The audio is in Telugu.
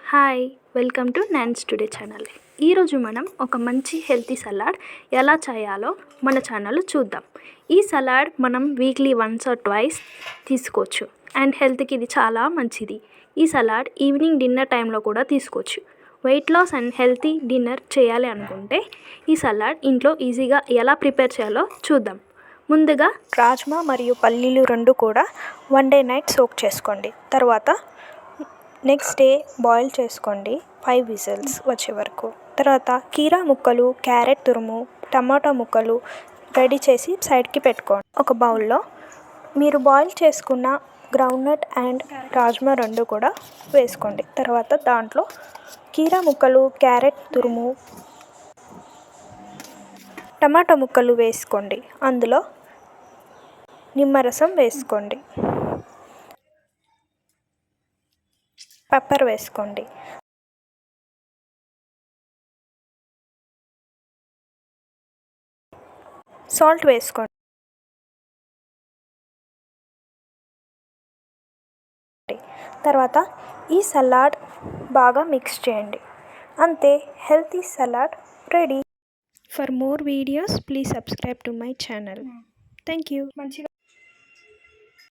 Hi welcome to naans today channel. ఈరోజు మనం ఒక మంచి హెల్తీ సలాడ్ ఎలా చేయాలో మన ఛానల్లో చూద్దాం. ఈ సలాడ్ మనం వీక్లీ వన్స్ ఆర్ ట్వైస్ తీసుకోవచ్చు అండ్ హెల్త్కి ఇది చాలా మంచిది. ఈ సలాడ్ ఈవినింగ్ డిన్నర్ టైంలో కూడా తీసుకోవచ్చు. Weight loss and healthy dinner చేయాలి అనుకుంటే ఈ సలాడ్ ఇంట్లో ఈజీగా ఎలా ప్రిపేర్ చేయాలో చూద్దాం. ముందుగా రాజ్మా మరియు పల్లీలు రెండు కూడా 1 day నైట్ సోక్ చేసుకోండి. తర్వాత నెక్స్ట్ డే బాయిల్ చేసుకోండి 5 విజిల్స్ వచ్చే వరకు. తర్వాత కీరా ముక్కలు, క్యారెట్ తురుము, టమాటో ముక్కలు రెడీ చేసి సైడ్కి పెట్టుకోండి. ఒక బౌల్లో మీరు బాయిల్ చేసుకున్న గ్రౌండ్నట్ అండ్ రాజ్మా రెండు కూడా వేసుకోండి. తర్వాత దాంట్లో కీరా ముక్కలు, క్యారెట్ తురుము, టమాటో ముక్కలు వేసుకోండి. అందులో నిమ్మరసం వేసుకోండి, పెప్పర్ వేసుకోండి, సాల్ట్ వేసుకోండి. తర్వాత ఈ సలాడ్ బాగా మిక్స్ చేయండి. అంతే, healthy salad ready. For more videos please subscribe to my channel. Thank you.